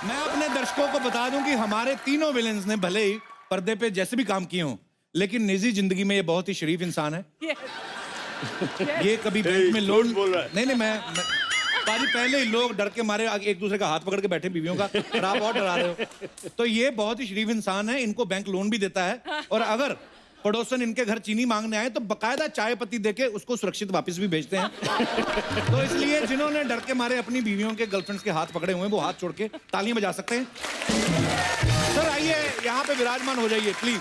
मैं अपने दर्शकों को बता दूं कि हमारे तीनों विलेंस ने भले ही पर्दे पे जैसे भी काम किए हों, लेकिन निजी जिंदगी में ये बहुत ही शरीफ इंसान है। ये कभी बैंक में लोन नहीं नहीं मैं पाजी पहले ही लोग डर के मारे एक दूसरे का हाथ पकड़ के बैठे बीवियों का, और आप और डरा रहे हो। तो ये बहुत ही शरीफ इंसान है, इनको बैंक लोन भी देता है, और अगर पड़ोसन इनके घर चीनी मांगने आए तो बकायदा चाय पत्ती देके उसको सुरक्षित वापस भी भेजते हैं। तो इसलिए जिन्होंने डर के मारे अपनी बीवियों के गर्लफ्रेंड्स के हाथ पकड़े हुए हैं वो हाथ छोड़ के तालियां बजा सकते हैं। सर आइए यहाँ पे विराजमान हो जाइए प्लीज।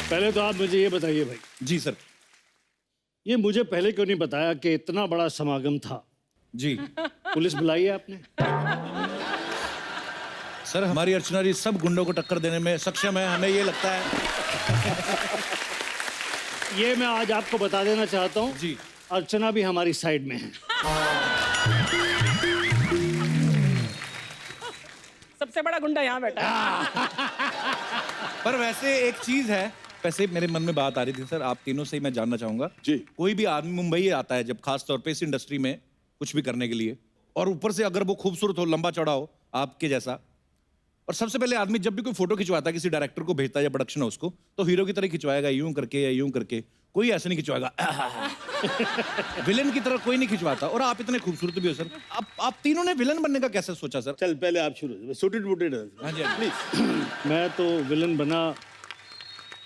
पहले तो आप मुझे ये बताइए भाई। जी सर। ये मुझे पहले क्यों नहीं बताया कि इतना बड़ा समागम था? जी पुलिस बुलाई है आपने? सर हमारी अर्चना जी सब गुंडों को टक्कर देने में सक्षम है, हमें ये लगता है। ये मैं आज आपको बता देना चाहता हूँ जी, अर्चना भी हमारी साइड में है। सबसे बड़ा गुंडा यहाँ बैठा है। पर वैसे एक चीज है, वैसे मेरे मन में बात आ रही थी सर, आप तीनों से ही मैं जानना चाहूंगा जी। कोई भी आदमी मुंबई आता है जब, खास तौर पे इस इंडस्ट्री में कुछ भी करने के लिए, और ऊपर से अगर वो खूबसूरत हो, लंबा चौड़ा हो आपके जैसा, और सबसे पहले आदमी जब भी कोई फोटो खिंचवाता है किसी डायरेक्टर को भेजता है या प्रोडक्शन हाउस को, तो हीरो की तरह खिंचवाएगा, यूं करके या यूं करके, कोई ऐसे नहीं खिंचवाएगा। विलन की तरह कोई नहीं खिंचवाता, और आप इतने खूबसूरत भी हो सर। आप तीनों ने विलन बनने का कैसे सोचा सर? चल पहले आप शुरू, सूटेड वुटेड। हाँ जी प्लीज। मैं तो विलन बना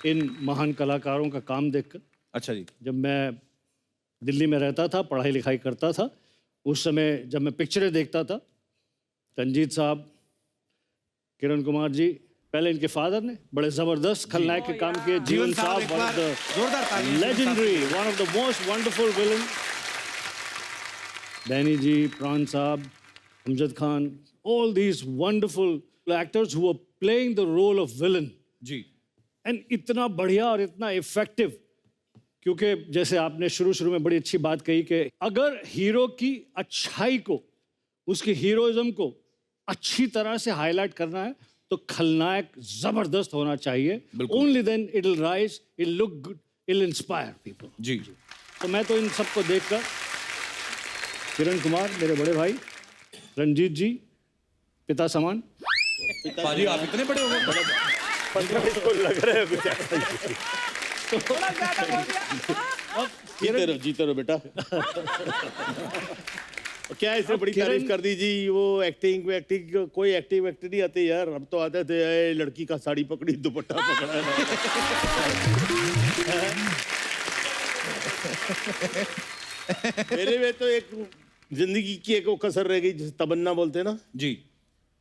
इन महान कलाकारों का काम देखकर। अच्छा जी। जब मैं दिल्ली में रहता था, पढ़ाई लिखाई करता था, उस समय जब मैं पिक्चरें देखता था, रंजीत साहब, किरण कुमार जी, पहले इनके फादर ने बड़े जबरदस्त खलनायक के काम किए। जीवन साहब, one of the legendary, one of the most wonderful villain. Danny ji, Pran साहब, Amjad Khan, all these wonderful actors who are playing the role of villain. जी। एंड इतना बढ़िया और इतना इफेक्टिव, क्योंकि जैसे आपने शुरू में बड़ी अच्छी बात कही कि अगर हीरो की अच्छाई को, उसकी हीरोइज्म को अच्छी तरह से हाईलाइट करना है तो खलनायक जबरदस्त होना चाहिए। Only then it will rise, it look good, it will inspire people. जी। तो मैं तो इन सबको देखकर, किरण कुमार मेरे बड़े भाई, रंजीत जी पिता समान। पाजी आप इतने बड़े हो गए। लग रहा है बेचारा। थोड़ा ज्यादा बोल दिया। जीते रहो बेटा। क्या इसने बड़ी तारीफ कर दी जी। वो एक्टिंग कोई एक्टिंग नहीं आती यार। हम तो आते थे, लड़की का साड़ी पकड़ी, दुपट्टा पकड़ा है। मेरे में तो एक जिंदगी की एक वो कसर रह गई, जिसे तमन्ना बोलते हैं ना जी।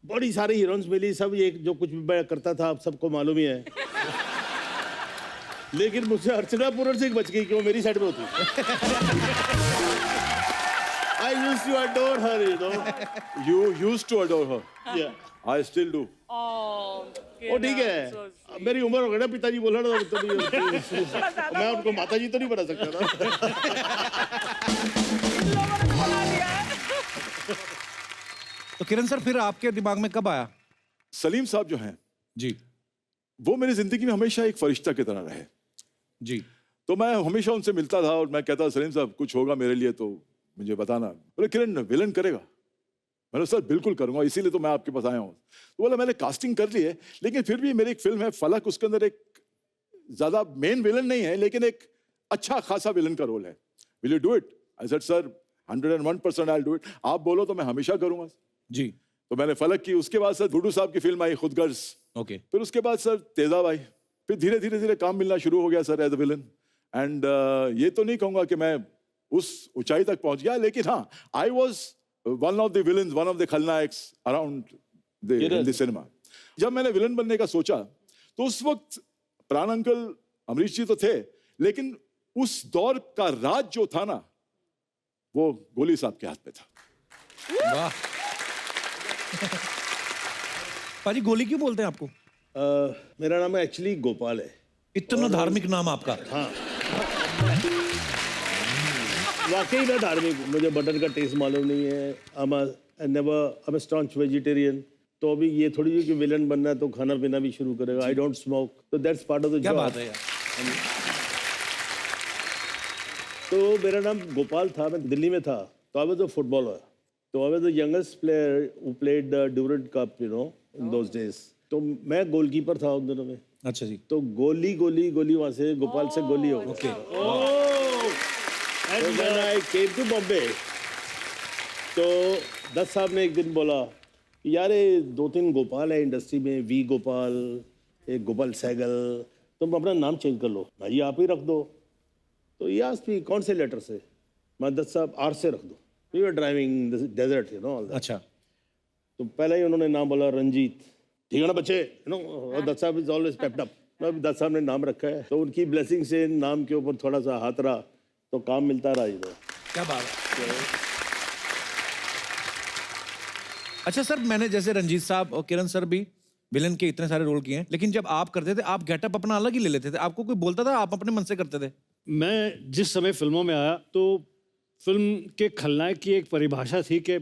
बड़ी सारी हीरोइंस मिली, सब ये जो कुछ भी मैं करता था आप सबको मालूम ही है। लेकिन मुझसे अर्चना पूरन सिंह बच गई कि वो मेरी साइड में होती। I used to adore her, you know. You used to adore her. Yeah. I still do. वो ठीक है, मेरी उम्र हो गई ना, पिताजी बोला ना तो मैं उनको माता जी तो नहीं बना सकता ना। तो किरण सर फिर आपके दिमाग में कब आया? सलीम साहब जो हैं जी। वो मेरी जिंदगी में हमेशा एक फरिश्ता की तरह रहे जी। तो मैं हमेशा उनसे मिलता था और मैं कहता सलीम साहब कुछ होगा मेरे लिए तो मुझे बताना। बोले किरण विलन करेगा? मैंने सर बिल्कुल करूंगा, इसीलिए तो मैं आपके पास आया हूँ। तो बोला मैंने कास्टिंग कर ली है, लेकिन फिर भी मेरी एक फिल्म है फलक, उसके अंदर एक ज्यादा मेन विलन नहीं है लेकिन एक अच्छा खासा विलन का रोल है। Will you do it? I said sir 101% I will do it. आप बोलो तो मैं हमेशा करूंगा जी। तो मैंने फलक की। उसके बाद सर गुड्डू साहब की फिल्म आई खुदगर्ज। ओके। फिर उसके बाद सर तेजाब आई। फिर धीरे धीरे काम मिलना शुरू हो गया sir as a villain. And ये तो नहीं कहूंगा कि मैं उस ऊंचाई तक पहुंच गया, लेकिन हाँ I was one of the villains, one of the खलनायक्स अराउंड द सिनेमा। जब मैंने विलन बनने का सोचा तो उस वक्त प्राण अंकल, अमरीश जी तो थे, लेकिन उस दौर का राज जो था ना वो गोली साहब के हाथ में था। वाह। पाजी गोली क्यों बोलते हैं आपको? मेरा नाम एक्चुअली गोपाल है। इतना धार्मिक नाम आपका? हाँ वाकई ना धार्मिक। मुझे बटन का टेस्ट मालूम नहीं है। I'm a staunch vegetarian। तो अभी ये थोड़ी है कि विलन बनना है तो खाना पीना भी शुरू करेगा। I don't smoke, so that's part of the job। क्या बात है यार। तो मेरा नाम गोपाल था, मैं दिल्ली में था, तो आई वाज अ फुटबॉलर, तो I was the youngest player who played Durand cup, you know, in those days. तो मैं गोलकीपर था उन दिनों में, अच्छा जी। तो गोली वहाँ से गोपाल से गोली हो गई। And when I came to Bombay, तो दत्त साहब ने एक दिन बोला यार ये 2-3 गोपाल है इंडस्ट्री में, वी गोपाल, एक गोपाल सहगल, तुम अपना नाम चेंज कर लो, भाई आप ही रख दो। तो ये आस्क कौन से लेटर से? मैं दत्त साहब आर से रख दो, we were driving desert, you know. अच्छा। तो पहले ही उन्होंने नाम बोला रंजीत, ठीक है ना बच्चे, यू नो, दत्त साहब is always pepped up. Dutt साहब ने नाम रखा है, तो उनकी ब्लेसिंग से नाम के ऊपर थोड़ा सा हाथ रहा, तो काम मिलता रहा इधर। क्या बात है। अच्छा सर, मैंने जैसे रंजीत साहब और किरण सर भी विलन के इतने सारे रोल किए हैं, लेकिन जब आप करते थे आप गेटअप अपना अलग ही ले लेते थे, आपको कोई बोलता था, आप अपने मन से करते थे? मैं जिस समय फिल्मों में आया तो फिल्म के खलनायक की एक परिभाषा थी कि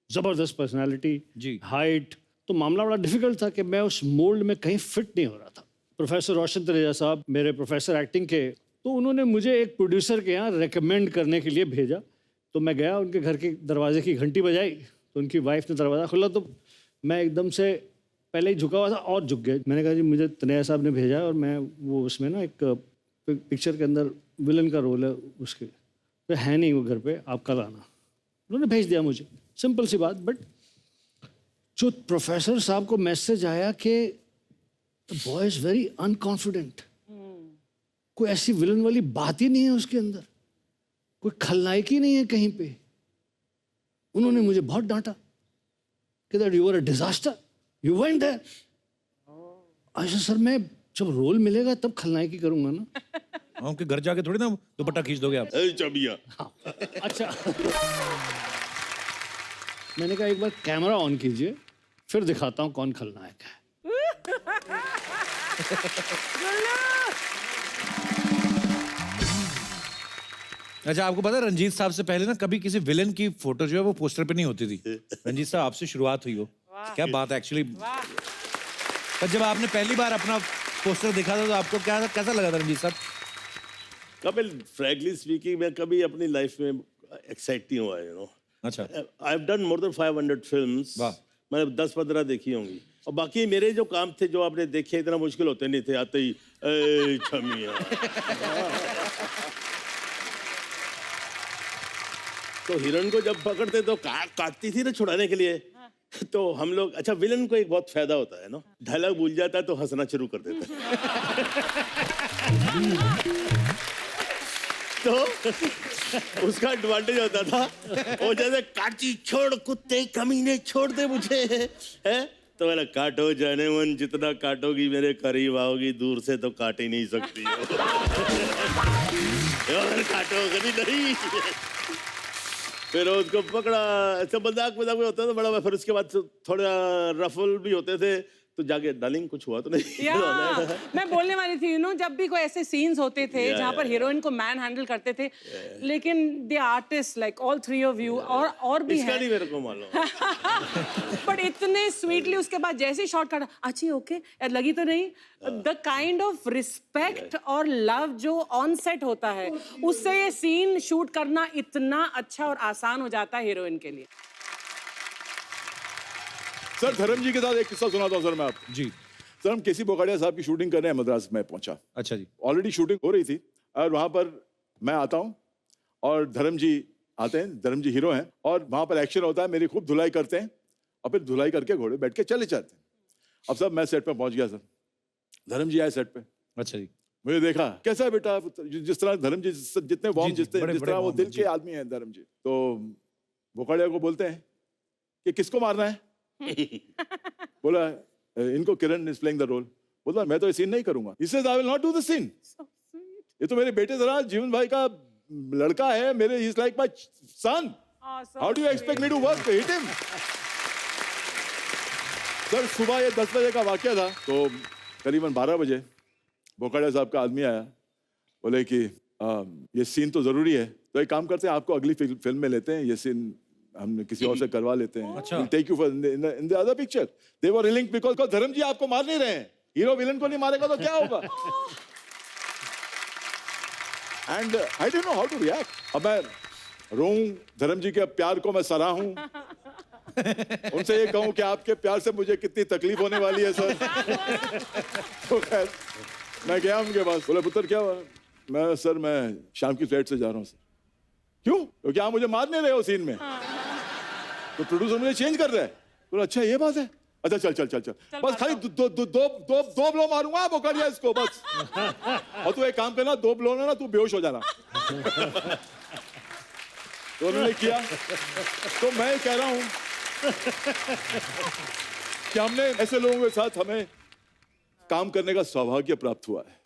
ज़बरदस्त पर्सनालिटी, जी। हाइट, तो मामला बड़ा डिफिकल्ट था कि मैं उस मोल्ड में कहीं फिट नहीं हो रहा था। प्रोफेसर रोशन तनेजा साहब मेरे प्रोफेसर एक्टिंग के, तो उन्होंने मुझे एक प्रोड्यूसर के यहाँ रेकमेंड करने के लिए भेजा। तो मैं गया, उनके घर के दरवाजे की घंटी बजाई, तो उनकी वाइफ ने दरवाज़ा खोला, तो मैं एकदम से पहले ही झुका हुआ था और झुक गया। मैंने कहा जी मुझे तनेजा साहब ने भेजा और मैं वो उसमें ना एक पिक्चर के अंदर विलन का रोल है उसके, तो है नहीं वो घर पे, आप कल आना। उन्होंने भेज दिया मुझे, सिंपल सी बात। बट जो प्रोफेसर साहब को मैसेज आया कि the boy is very unconfident, कोई ऐसी विलन वाली बात ही नहीं है उसके अंदर, कोई खलनायक ही नहीं है कहीं पे। उन्होंने मुझे बहुत डांटा कि that you are a disaster, you went there. अच्छा सर, मैं जब रोल मिलेगा तब खलनायकी करूंगा ना। उनके घर जाके थोड़ी ना दुपट्टा खींच दोगे आप। चबिया। अच्छा। मैंने कहा एक बार कैमरा ऑन कीजिए, फिर दिखाता हूँ कौन खलनायक है। अच्छा, आपको पता है रंजीत साहब से पहले ना कभी किसी विलन की फोटो जो है वो पोस्टर पे नहीं होती थी। रंजीत साहब आपसे शुरुआत हुई हो, क्या बात है एक्चुअली। पर जब आपने पहली बार अपना पोस्टर देखा था तो आपको क्या कैसा लगा था रंजीत साहब? कपिल, फ्रैंकली स्पीकिंग, मैं कभी अपनी लाइफ में एक्साइट नहीं हुआ, यू नो। अच्छा। I have done more than 500 films, वाह। मैंने 10-15 देखी होंगी, और बाकी मेरे जो काम थे जो आपने देखे इतना मुश्किल होते नहीं थे, आते ही ए छमिया। तो हिरण को जब पकड़ते तो काटती थी ना छुड़ाने के लिए, तो हम लोग, अच्छा विलन को एक बहुत फायदा होता है ना, डायलॉग भूल जाता है तो हंसना शुरू कर देता है। तो उसका एडवांटेज होता था, वो जैसे काटी छोड़ कुत्ते कमीने छोड़ दे मुझे, है तो मैंने काटो जाने मन, जितना काटोगी मेरे करीब आओगी, दूर से तो काट ही नहीं सकती और काटो कभी नहीं। फिर उसको पकड़ा, ऐसा मजाक में होता था बड़ा, फिर उसके बाद थोड़ा रफल भी होते थे, तो जाके डार्लिंग कुछ हुआ तो नहीं। मैं बोलने वाली थी, यू नो, जब भी कोई ऐसे सीन्स होते थे जहाँ पर हीरोइन को मैन हैंडल करते थे, लेकिन the artist like all three of you और भी इसका है, नहीं मेरे को मालूम। बट इतने स्वीटली उसके बाद जैसे शॉट काटा, अच्छी ओके लगी तो नहीं, द काइंड ऑफ रिस्पेक्ट और लव जो ऑन सेट होता है, उससे ये सीन शूट करना इतना अच्छा और आसान हो जाता है हीरोइन के लिए। सर धर्म जी के साथ एक किस्सा सुनाता हूँ सर मैं आपको। जी। सर हम केसी बोकाडिया साहब की शूटिंग कर रहे हैं, मद्रास में पहुंचा। अच्छा जी। ऑलरेडी शूटिंग हो रही थी और वहां पर मैं आता हूं और धर्म जी आते हैं, धर्म जी हीरो हैं, और वहां पर एक्शन होता है, मेरी खूब धुलाई करते हैं और फिर धुलाई करके घोड़े बैठ के चले जाते हैं। अब सब मैं सेट पे पहुंच गया सर, धर्म जी आए सेट पे। अच्छा जी। मुझे देखा, कैसा है बेटा, जिस तरह धर्म जी जितने वार्म, जिस तरह वो दिल के आदमी हैं धर्म जी, तो बोकाडिया को बोलते हैं कि किसको मारना है। बोला इनको, किरण इज प्लेइंग द रोल। बोला मैं तो ये सीन नहीं करूंगा। He says I will not do the scene. ये तो मेरे बेटे जरा जीवन भाई का लड़का है, मेरे he is like my son. How do you expect me to work? Hit him. Sir सुबह ये 10 बजे का वाकया था, तो करीबन 12 बजे बोकाडिया साहब का आदमी आया, बोले कि ये सीन तो जरूरी है, तो एक काम करते हैं, आपको अगली फिल्म में लेते हैं, ये सीन हम किसी और से करवा लेते हैं। अच्छा। We'll take you for in the other picture. They were willing because धर्म जी आपको मार नहीं रहे हैं, हीरो विलन को नहीं मारेगा तो क्या होगा। And I don't know how to react. अब मैं रोऊं, धर्म जी के प्यार को मैं सराहूं, उनसे ये कहूं कि आपके प्यार से मुझे कितनी तकलीफ होने वाली है सर. तो खैर मैं गया उनके पास, बोले पुत्र क्या हुआ? मैं शाम की फ्लाइट से जा रहा हूँ सर. क्यों? क्योंकि आप मुझे मार नहीं रहे हो सीन में, तो प्रोड्यूसर मुझे चेंज कर रहा है. बोला अच्छा ये बात है, अच्छा चल चल चल चल, बस खाली दो ब्लो मारूंगा, वो कर दिया इसको बस. और तू एक काम करना, 2 ब्लो ना तू बेहोश हो जाना. तो उन्होंने किया. तो मैं कह रहा हूं कि हमने ऐसे लोगों के साथ हमें काम करने का सौभाग्य प्राप्त हुआ है.